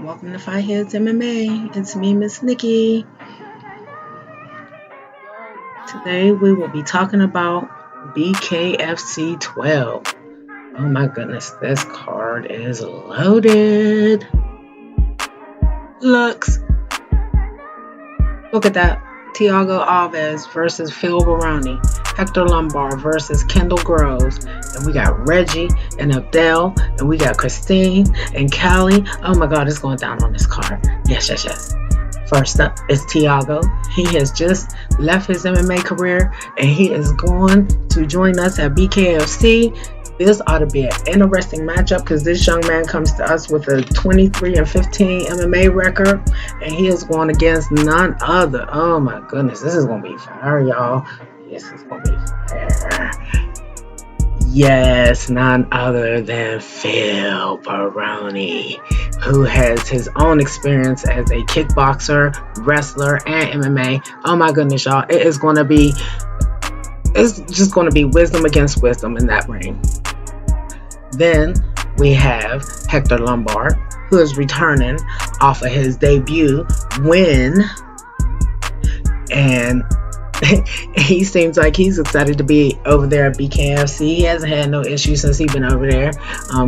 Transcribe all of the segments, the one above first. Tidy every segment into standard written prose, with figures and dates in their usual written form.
Welcome to Fight Heads MMA. It's me, Miss Nikki. Today we will be talking about BKFC12. Oh my goodness, this card is loaded. Look at that. Thiago Alves versus Phil Baroni. Hector Lombard versus Kendall Groves. And we got Reggie and Abdel. And we got Christine and Callie. Oh my god, it's going down on this card. Yes. First up is Thiago. He has just left his MMA career and he is going to join us at BKFC. This ought to be an interesting matchup because this young man comes to us with a 23-15 MMA record, and he is going against none other. Oh my goodness, this is going to be fire, y'all. This is going to be fire. Yes, none other than Phil Baroni, who has his own experience as a kickboxer, wrestler, and MMA. Oh my goodness, y'all. It's just going to be wisdom against wisdom in that ring. Then we have Hector Lombard, who is returning off of his debut win. And he seems like he's excited to be over there at BKFC. He hasn't had no issues since he's been over there.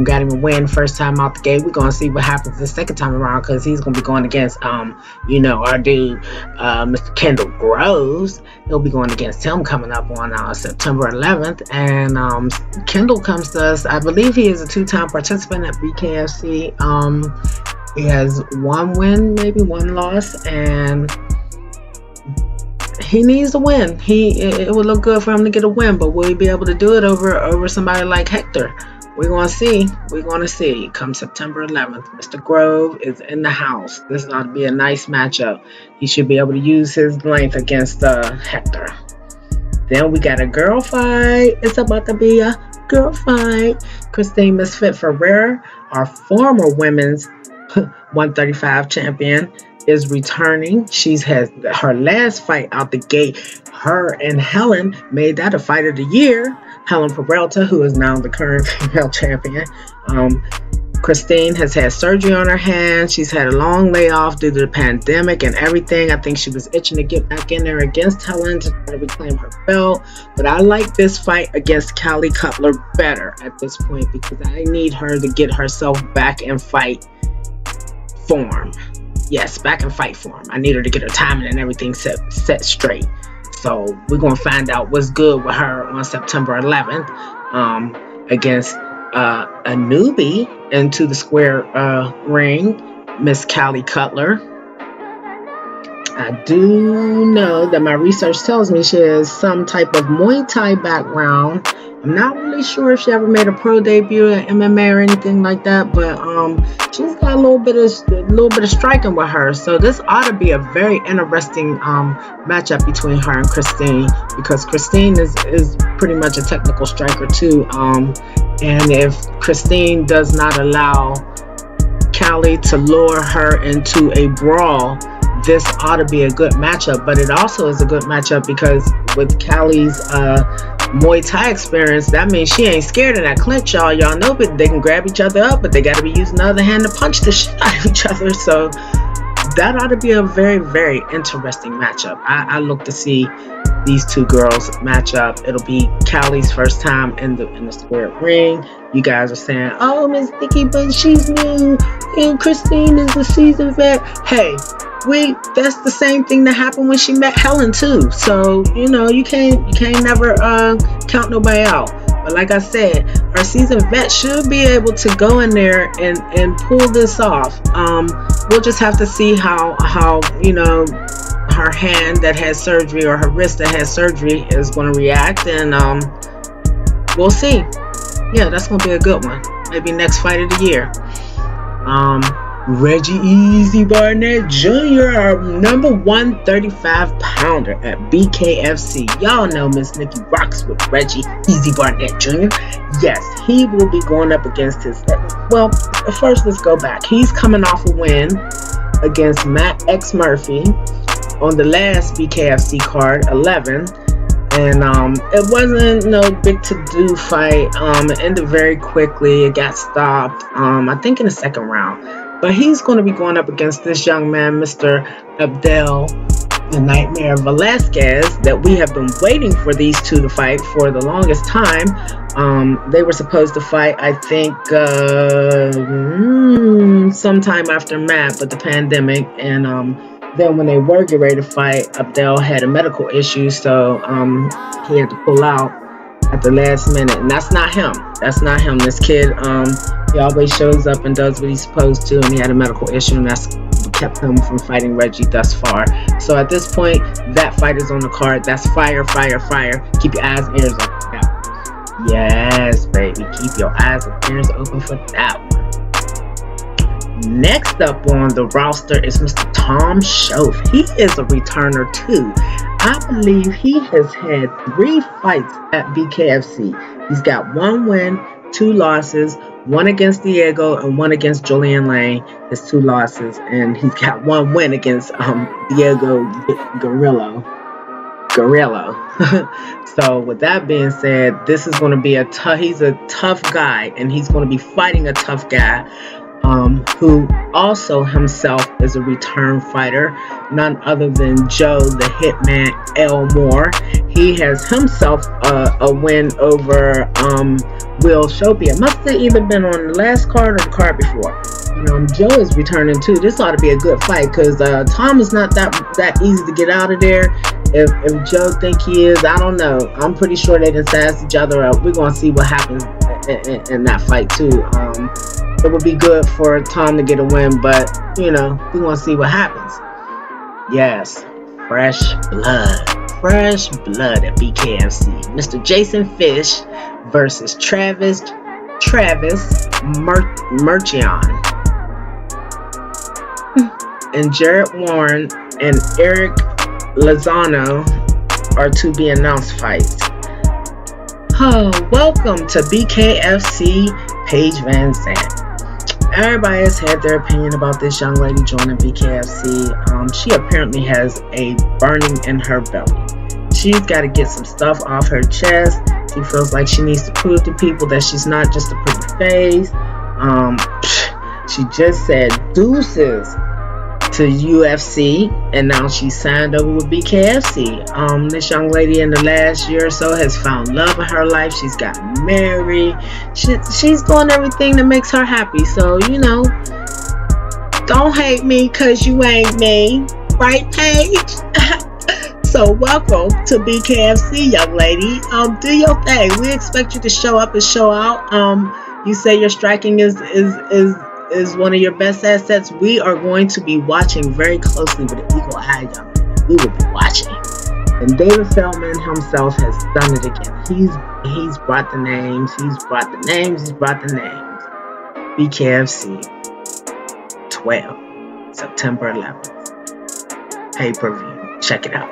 Got him a win first time out the gate. We're going to see what happens the second time around because he's going to be going against, our dude, Mr. Kendall Groves. He'll be going against him coming up on September 11th. And Kendall comes to us. I believe he is a two-time participant at BKFC. He has one win, maybe one loss, and he needs to win. It would look good for him to get a win, but will he be able to do it over somebody like Hector? We're going to see. Come September 11th, Mr. Grove is in the house. This ought to be a nice matchup. He should be able to use his length against Hector. Then we got a girl fight. It's about to be a girl fight. Christine Misfit Ferrer, our former women's 135 champion, is returning. She's had her last fight out the gate. Her and Helen made that a fight of the year. Helen Peralta, who is now the current female champion. Christine has had surgery on her hand. She's had a long layoff due to the pandemic and everything. I think she was itching to get back in there against Helen to try to reclaim her belt. But I like this fight against Callie Cutler better at this point because I need her to get herself back in fight form. Yes, back in fight form. I need her to get her timing and everything set straight. So we're going to find out what's good with her on September 11th against a newbie into the square ring, Miss Callie Cutler. I do know that my research tells me she has some type of Muay Thai background. I'm not really sure if she ever made a pro debut in MMA or anything like that, but she's got a little bit of striking with her. So this ought to be a very interesting matchup between her and Christine because Christine is pretty much a technical striker too. And if Christine does not allow Callie to lure her into a brawl, this ought to be a good matchup. But it also is a good matchup because with Callie's Muay Thai experience, that means she ain't scared of that clinch, y'all. Y'all know, but they can grab each other up, but they got to be using the other hand to punch the shit out of each other. So that ought to be a very, very interesting matchup. I look to see these two girls match up. It'll be Callie's first time in the square ring. You guys are saying, "Oh, Miss Nikki, but she's new, and Christine is a seasoned vet." Hey, that's the same thing that happened when she met Helen too. So you can't never count nobody out. But like I said, our seasoned vet should be able to go in there and pull this off. We'll just have to see how her hand that has surgery or her wrist that has surgery is going to react, and we'll see. Yeah, that's going to be a good one. Maybe next fight of the year. Reggie Easy Barnett Jr., our number 135 pounder at BKFC. Y'all know Miss Nikki rocks with Reggie Easy Barnett Jr. Yes, he will be going up against his... Well, first let's go back. He's coming off a win against Matt X Murphy on the last BKFC card, 11. And it wasn't no big to-do fight. It ended very quickly. It got stopped, I think in the second round. But he's going to be going up against this young man, Mr. Abdel the Nightmare Velasquez, that we have been waiting for these two to fight for the longest time. They were supposed to fight, I think, sometime after MAP, but the pandemic. And then when they were getting ready to fight, Abdel had a medical issue, so he had to pull out at the last minute. And that's not him. That's not him. This kid, he always shows up and does what he's supposed to, and he had a medical issue, and that's kept him from fighting Reggie thus far. So at this point, that fight is on the card. That's fire, fire, fire. Keep your eyes and ears open. Yes, baby. Keep your eyes and ears open for that one. Next up on the roster is Mr. Tom Shoaf. He is a returner too. I believe he has had 3 fights at BKFC. He's got 1 win, 2 losses, 1 against Diego and 1 against Julian Lane, his 2 losses, and he's got 1 win against Diego Guerrero. So with that being said, this is going to be he's a tough guy, and he's going to be fighting a tough guy who also himself is a return fighter, none other than Joe the Hitman Elmore. He has himself a win over Will Shopey. It must have either been on the last card or the card before. Joe is returning too. This ought to be a good fight because Tom is not that easy to get out of there. If Joe think he is, I don't know. I'm pretty sure they can sass each other up. We're gonna see what happens in that fight too. It would be good for Tom to get a win, but we're gonna see what happens. Yes, fresh blood at BKFC. Mr. Jason Fish versus Travis Merchion. And Jared Warren and Eric Lozano are to be announced fights. Welcome to BKFC Paige Van Zandt. Everybody has had their opinion about this young lady joining BKFC. She apparently has a burning in her belly. She's got to get some stuff off her chest. She feels like she needs to prove to people that she's not just a pretty face. She just said deuces to UFC, and now she's signed over with BKFC. This young lady in the last year or so has found love in her life. She's gotten married. She's doing everything that makes her happy. So, don't hate me because you ain't me. Right, Paige? So welcome to BKFC, young lady. Do your thing. We expect you to show up and show out. You say your striking is one of your best assets. We are going to be watching very closely with an eagle eye, young lady. We will be watching. And David Feldman himself has done it again. He's brought the names. BKFC 12, September 11th. Pay-per-view. Check it out.